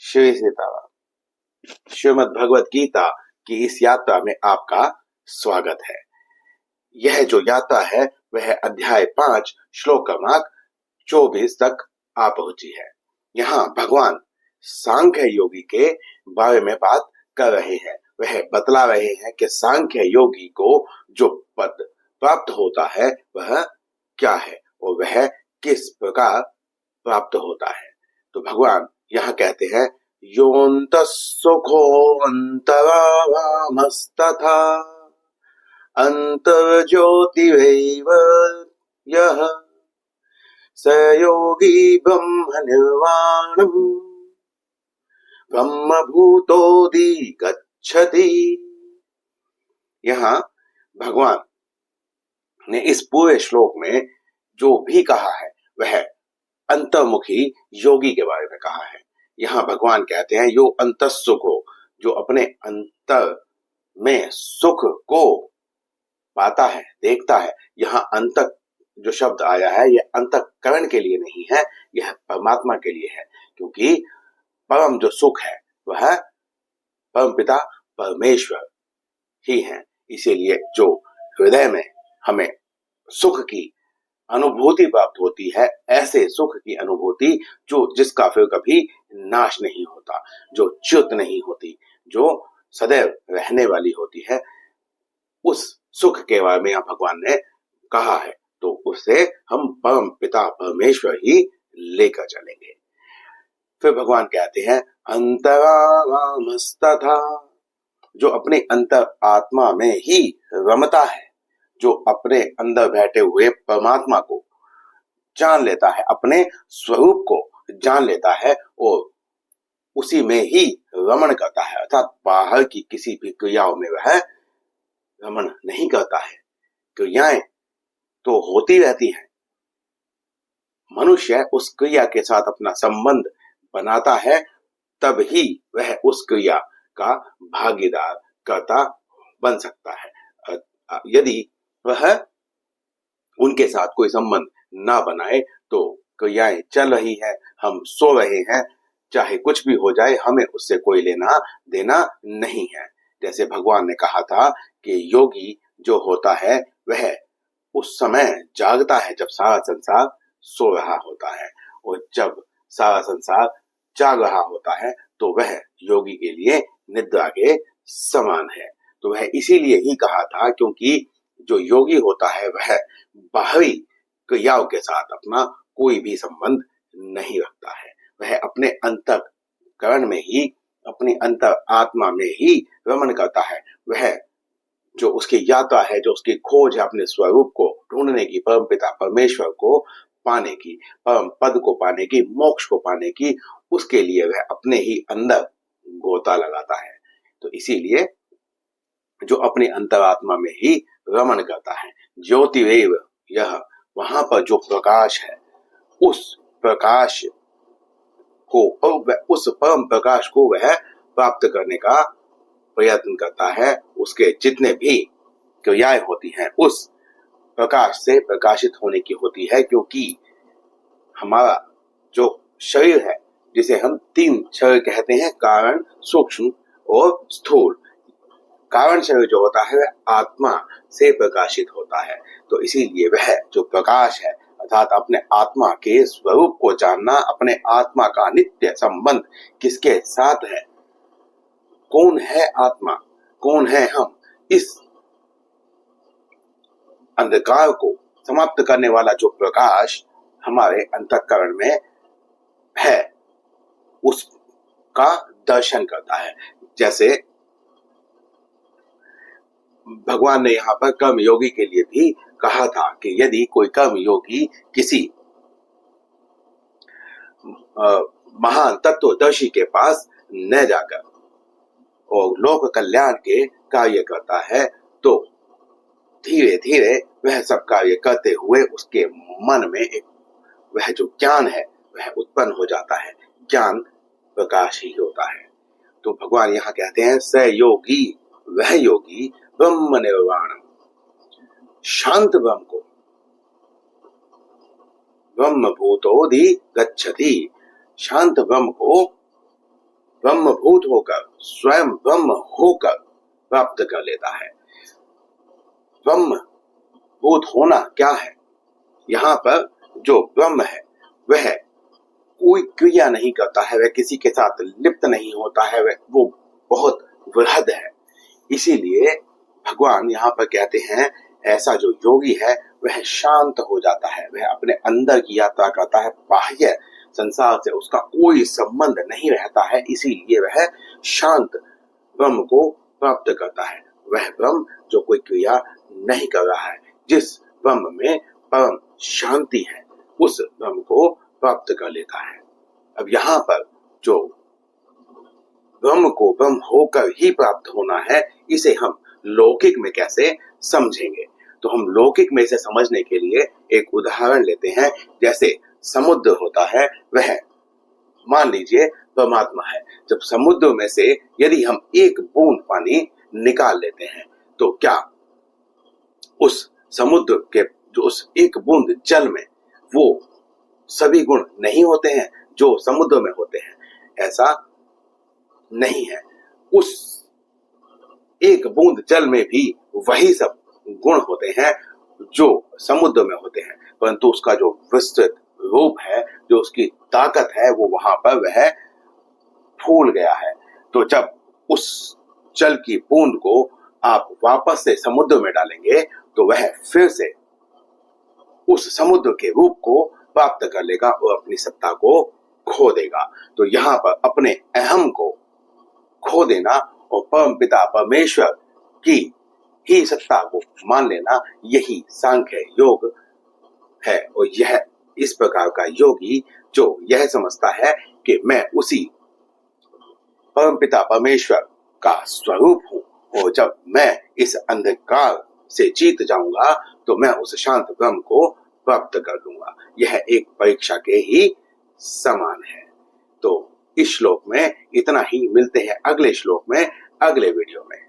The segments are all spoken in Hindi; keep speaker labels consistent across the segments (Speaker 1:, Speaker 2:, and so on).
Speaker 1: श्री सीताराम। श्रीमद् भगवत गीता की इस यात्रा में आपका स्वागत है। यह जो यात्रा है वह अध्याय 5 श्लोक क्रमांक 24 तक आ पहुंची है। यहाँ भगवान सांख्य योगी के बारे में बात कर रहे हैं। वह बतला रहे हैं कि सांख्य योगी को जो पद प्राप्त होता है वह क्या है और वह किस प्रकार प्राप्त होता है। तो भगवान यहाँ कहते हैं योऽन्तः सुखो अन्तरारामस्तथा अन्तर्ज्योतिरेव यः स योगी ब्रह्मनिर्वाणम् ब्रह्मभूतोऽधिगच्छति। यहाँ भगवान ने इस पूरे श्लोक में जो भी कहा है वह अंतर्मुखी योगी के बारे में कहा है। यहाँ भगवान कहते हैं यो अंतः सुखो, जो अपने अंतर में सुख को पाता है, देखता है। यहाँ अंत जो शब्द आया है यह अंतःकरण के लिए नहीं है, यह परमात्मा के लिए है, क्योंकि परम जो सुख है वह परम पिता परमेश्वर ही है। इसीलिए जो हृदय में हमें सुख की अनुभूति प्राप्त होती है, ऐसे सुख की अनुभूति जो जिसका फिर कभी नाश नहीं होता, जो च्युत नहीं होती, जो सदैव रहने वाली होती है, उस सुख के बारे में भगवान ने कहा है। तो उससे हम परम पिता परमेश्वर ही लेकर चलेंगे। फिर भगवान कहते हैं अंतरारामस्तथा, जो अपने अंतर आत्मा में ही रमता है, जो अपने अंदर बैठे हुए परमात्मा को जान लेता है, अपने स्वरूप को जान लेता है और उसी में ही रमण करता है, अर्थात बाहर की किसी भी क्रियाओं में वह रमण नहीं करता है। क्रियाएं तो होती रहती हैं, मनुष्य उस क्रिया के साथ अपना संबंध बनाता है, तब ही वह उस क्रिया का भागीदार कर्ता बन सकता है। यदि वह उनके साथ कोई संबंध ना बनाए तो क्रियाएं चल रही है, हम सो रहे हैं, चाहे कुछ भी हो जाए हमें उससे कोई लेना देना नहीं है। जैसे भगवान ने कहा था कि योगी जो होता है वह उस समय जागता है जब सारा संसार सो रहा होता है, और जब सारा संसार जाग रहा होता है तो वह योगी के लिए निद्रा के समान है। तो वह इसीलिए ही कहा था क्योंकि जो योगी होता है वह बाहरी क्रियाओं के साथ अपना कोई भी संबंध नहीं रखता है, वह अपने अंतःकरण में ही, अपनी अंतर आत्मा में ही रमण करता है। वह जो उसकी यात्रा है, जो उसकी खोज है अपने स्वरूप को ढूंढने की, परम पिता परमेश्वर को पाने की, परम पद को पाने की, मोक्ष को पाने की, उसके लिए वह अपने ही अंदर गोता लगाता है। तो इसीलिए जो अपने अंतरात्मा में ही रमण करता है, ज्योतिरेव यह, वहां पर जो प्रकाश है उस प्रकाश को, उस परम प्रकाश को वह प्राप्त करने का प्रयत्न करता है। उसके जितने भी क्रियाएं होती हैं उस प्रकाश से प्रकाशित होने की होती है, क्योंकि हमारा जो शरीर है जिसे हम 3 शरीर कहते हैं, कारण, सूक्ष्म और स्थूल। कारण शरीर जो होता है वह आत्मा से प्रकाशित होता है। तो इसीलिए वह जो प्रकाश है अर्थात अपने आत्मा के स्वरूप को जानना, अपने आत्मा का नित्य संबंध किसके साथ है, कौन है आत्मा, कौन है हम, इस अंधकार को समाप्त करने वाला जो प्रकाश हमारे अंतःकरण में है उसका दर्शन करता है। जैसे भगवान ने यहाँ पर कर्म योगी के लिए भी कहा था कि यदि कोई कर्म योगी किसी महान तत्वदर्शी के पास न जाकर और लोक कल्याण के कार्य करता है तो धीरे धीरे वह सब कार्य करते हुए उसके मन में एक वह जो ज्ञान है वह उत्पन्न हो जाता है। ज्ञान प्रकाश ही होता है। तो भगवान यहाँ कहते हैं स योगी, वह योगी ब्रह्म निर्वाणम, शांत ब्रह्म को ब्रह्म भूतोधि गच्छति, शांत ब्रह्म को ब्रह्मभूत होकर स्वयं ब्रह्म होकर प्राप्त कर लेता है। ब्रह्म भूत होना क्या है? यहाँ पर जो ब्रह्म है वह कोई क्रिया नहीं करता है, वह किसी के साथ लिप्त नहीं होता है, वो बहुत वृहद है। इसीलिए भगवान यहाँ पर कहते हैं ऐसा जो योगी है वह शांत हो जाता है, वह अपने अंदर की यात्रा करता है, बाह्य संसार से उसका कोई संबंध नहीं रहता है, इसीलिए वह शांत ब्रह्म को प्राप्त करता है। वह ब्रह्म जो कोई क्रिया नहीं कर रहा है, जिस ब्रह्म में परम शांति है, उस ब्रह्म को प्राप्त कर लेता है। अब यहाँ पर जो ब्रह्म को ब्रह्म होकर ही प्राप्त होना है, इसे हम लौकिक में कैसे समझेंगे? तो हम लौकिक में इसे समझने के लिए एक उदाहरण लेते हैं। जैसे समुद्र होता है, वह मान लीजिए परमात्मा है। जब समुद्र में से यदि हम एक बूंद पानी निकाल लेते हैं, तो क्या उस समुद्र के जो उस एक बूंद जल में वो सभी गुण नहीं होते हैं जो समुद्र में होते हैं? ऐसा नहीं है। उस एक बूंद जल में भी वही सब गुण होते हैं जो समुद्र में होते हैं, परंतु उसका जो विस्तृत रूप है, जो उसकी ताकत है, वो वहां पर वह फूल गया है। तो जब उस जल की बूंद को आप वापस से समुद्र में डालेंगे, तो वह फिर से उस समुद्र के रूप को प्राप्त कर लेगा और अपनी सत्ता को खो देगा। तो यहाँ पर अपने अहम को खो देना और परमपिता परमेश्वर की ही सत्ता को मान लेना, यही सांख्य योग है। और यह इस प्रकार का योगी जो यह समझता है कि मैं उसी परमपिता परमेश्वर का स्वरूप हूं, और जब मैं इस अंधकार से जीत जाऊंगा तो मैं उस शांत ब्रह्म को प्राप्त कर लूंगा, यह एक परीक्षा के ही समान है। तो इस श्लोक में इतना ही। मिलते हैं अगले श्लोक में, अगले वीडियो में।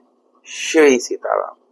Speaker 1: श्री सीताराम।